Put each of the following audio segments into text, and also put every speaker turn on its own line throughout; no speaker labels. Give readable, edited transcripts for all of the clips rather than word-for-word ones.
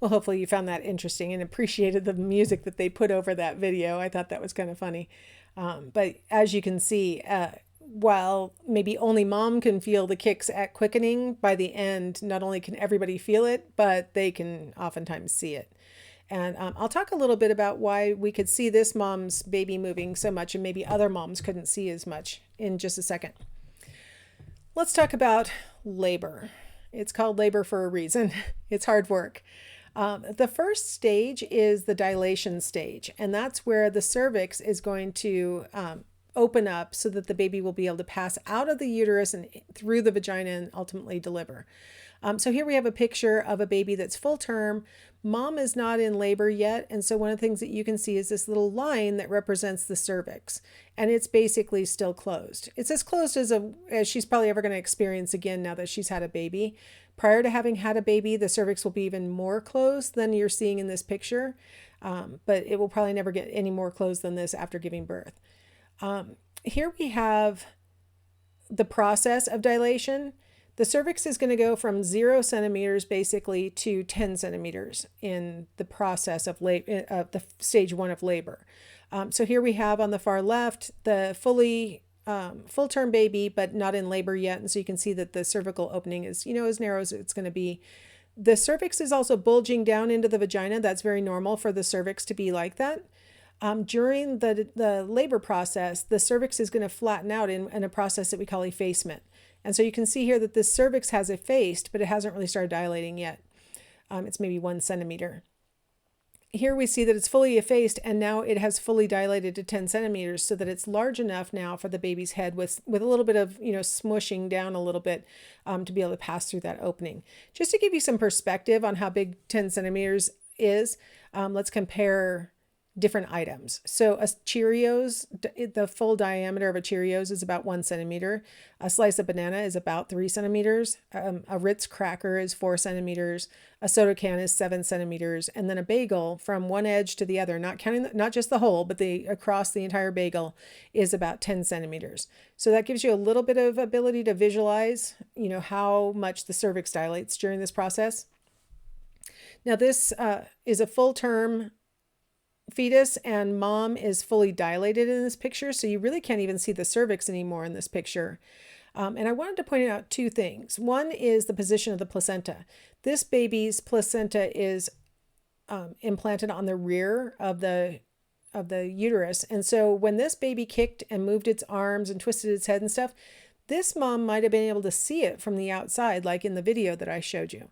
Well, hopefully you found that interesting and appreciated the music that they put over that video. I thought that was kind of funny. But as you can see, while maybe only mom can feel the kicks at quickening, by the end, not only can everybody feel it, but they can oftentimes see it. And I'll talk a little bit about why we could see this mom's baby moving so much and maybe other moms couldn't see as much in just a second. Let's talk about labor. It's called labor for a reason. It's hard work. The first stage is the dilation stage, and that's where the cervix is going to open up so that the baby will be able to pass out of the uterus and through the vagina and ultimately deliver. So here we have a picture of a baby that's full term. Mom is not in labor yet. And so one of the things that you can see is this little line that represents the cervix. And it's basically still closed. It's as closed as she's probably ever going to experience again now that she's had a baby. Prior to having had a baby, the cervix will be even more closed than you're seeing in this picture. But it will probably never get any more closed than this after giving birth. Here we have the process of dilation. The cervix is going to go from 0 centimeters basically to 10 centimeters in the process of the stage 1 of labor. So here we have on the far left the full-term baby, but not in labor yet. And so you can see that the cervical opening is, as narrow as it's going to be. The cervix is also bulging down into the vagina. That's very normal for the cervix to be like that. During the labor process, the cervix is going to flatten out in a process that we call effacement. And so you can see here that this cervix has effaced, but it hasn't really started dilating yet. It's maybe 1 centimeter. Here we see that it's fully effaced, and now it has fully dilated to 10 centimeters so that it's large enough now for the baby's head with a little bit of, smushing down a little bit to be able to pass through that opening. Just to give you some perspective on how big 10 centimeters is, let's compare different items. So a Cheerios, the full diameter of a Cheerios is about 1 centimeter. A slice of banana is about 3 centimeters. A Ritz cracker is 4 centimeters. A soda can is 7 centimeters. And then a bagel from one edge to the other, not counting, not just the hole, but across the entire bagel is about 10 centimeters. So that gives you a little bit of ability to visualize, how much the cervix dilates during this process. Now this is a full-term fetus, and mom is fully dilated in this picture, so you really can't even see the cervix anymore in this picture. And I wanted to point out 2 things. One is the position of the placenta. This baby's placenta is implanted on the rear of the uterus, and so when this baby kicked and moved its arms and twisted its head and stuff, this mom might have been able to see it from the outside, like in the video that I showed you.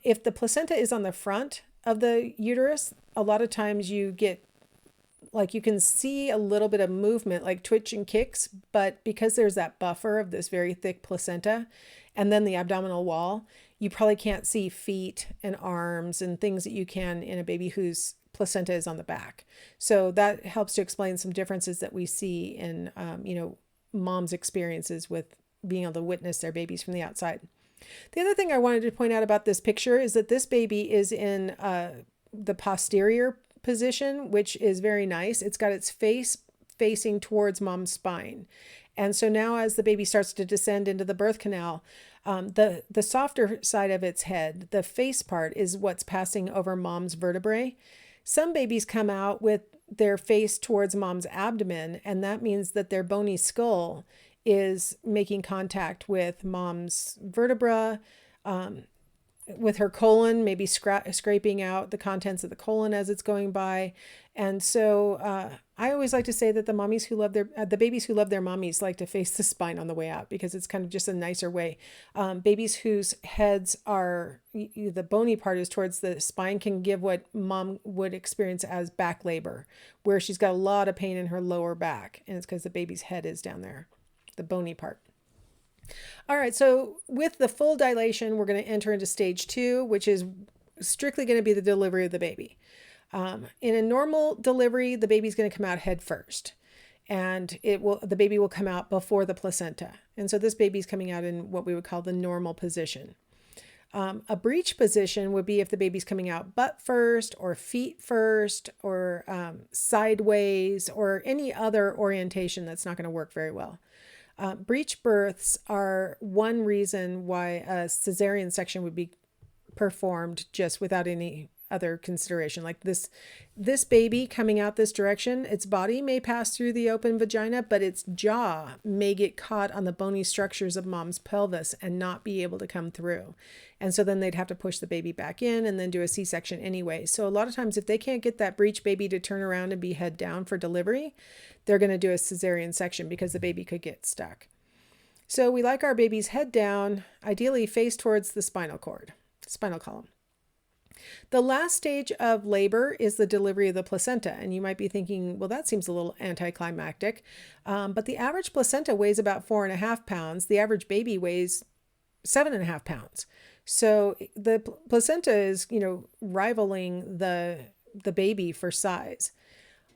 If the placenta is on the front of the uterus, a lot of times you can see a little bit of movement, like twitch and kicks, but because there's that buffer of this very thick placenta and then the abdominal wall, you probably can't see feet and arms and things that you can in a baby whose placenta is on the back. So that helps to explain some differences that we see in, mom's experiences with being able to witness their babies from the outside. The other thing I wanted to point out about this picture is that this baby is in the posterior position, which is very nice. It's got its face facing towards mom's spine. And so now as the baby starts to descend into the birth canal, the softer side of its head, the face part, is what's passing over mom's vertebrae. Some babies come out with their face towards mom's abdomen, and that means that their bony skull is making contact with mom's vertebra, with her colon, maybe scraping out the contents of the colon as it's going by. And so I always like to say that the babies who love their mommies like to face the spine on the way out, because it's kind of just a nicer way. Babies whose heads are, the bony part is towards the spine, can give what mom would experience as back labor, where she's got a lot of pain in her lower back, and it's because the baby's head is down there, the bony part. All right, so with the full dilation, we're going to enter into stage 2, which is strictly going to be the delivery of the baby. In a normal delivery, the baby's going to come out head first, and the baby will come out before the placenta. And so this baby's coming out in what we would call the normal position. A breech position would be if the baby's coming out butt first, or feet first, or sideways, or any other orientation that's not going to work very well. Breech births are one reason why a cesarean section would be performed just without any other consideration. Like this baby coming out this direction, its body may pass through the open vagina, but its jaw may get caught on the bony structures of mom's pelvis and not be able to come through. And so then they'd have to push the baby back in and then do a C-section anyway. So a lot of times if they can't get that breech baby to turn around and be head down for delivery, they're going to do a cesarean section because the baby could get stuck. So we like our baby's head down, ideally face towards the spinal column. The last stage of labor is the delivery of the placenta. And you might be thinking, well, that seems a little anticlimactic. But the average placenta weighs about 4.5 pounds. The average baby weighs 7.5 pounds. So the placenta is, rivaling the baby for size.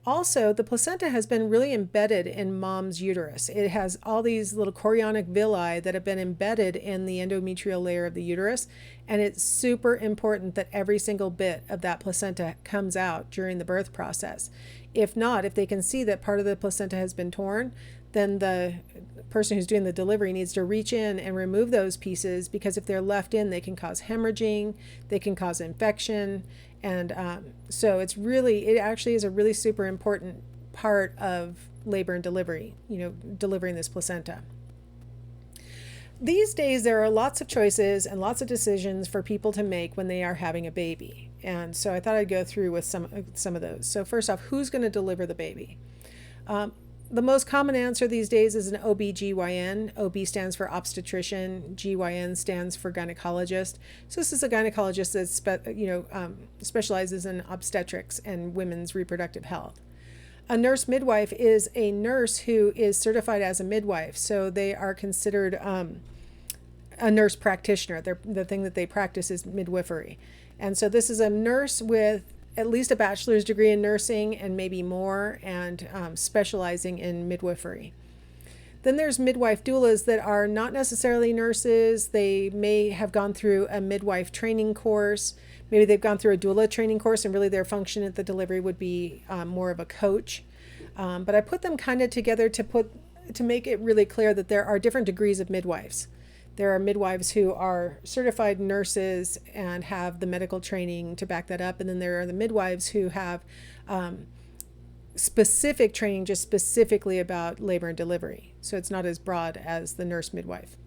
Also, the placenta has been really embedded in mom's uterus. It has all these little chorionic villi that have been embedded in the endometrial layer of the uterus. And it's super important that every single bit of that placenta comes out during the birth process. If not, if they can see that part of the placenta has been torn, then the person who's doing the delivery needs to reach in and remove those pieces, because if they're left in, they can cause hemorrhaging, they can cause infection. And so it actually is a really super important part of labor and delivery, delivering this placenta. These days, there are lots of choices and lots of decisions for people to make when they are having a baby. And so I thought I'd go through with some of those. So first off, who's going to deliver the baby? The most common answer these days is an OB/GYN. OB stands for obstetrician. GYN stands for gynecologist. So this is a gynecologist that specializes in obstetrics and women's reproductive health. A nurse midwife is a nurse who is certified as a midwife. So they are considered a nurse practitioner. The thing that they practice is midwifery. And so this is a nurse with at least a bachelor's degree in nursing and maybe more, and specializing in midwifery. Then there's midwife doulas that are not necessarily nurses. They may have gone through a midwife training course. Maybe they've gone through a doula training course, and really their function at the delivery would be more of a coach. But I put them kind of together to make it really clear that there are different degrees of midwives. There are midwives who are certified nurses and have the medical training to back that up. And then there are the midwives who have specific training just specifically about labor and delivery. So it's not as broad as the nurse midwife.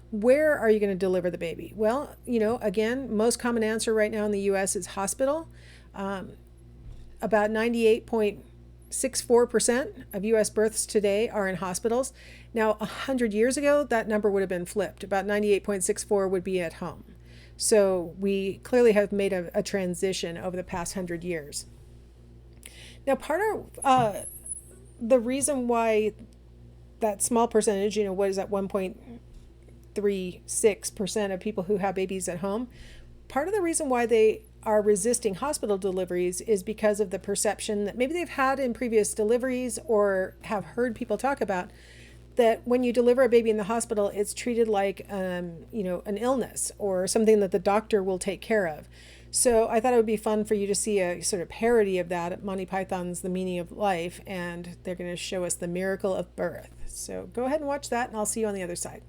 Where are you going to deliver the baby? Well, again, most common answer right now in the U.S. is hospital. About 98.64% of U.S. births today are in hospitals. Now, 100 years ago, that number would have been flipped. About 98.64 would be at home. So we clearly have made a transition over the past 100 years. Now, part of the reason why that small percentage, what is that, 1.36% of people who have babies at home, part of the reason why they are resisting hospital deliveries is because of the perception that maybe they've had in previous deliveries or have heard people talk about, that when you deliver a baby in the hospital, it's treated like, an illness or something that the doctor will take care of. So I thought it would be fun for you to see a sort of parody of that at Monty Python's The Meaning of Life, and they're going to show us the miracle of birth. So go ahead and watch that, and I'll see you on the other side.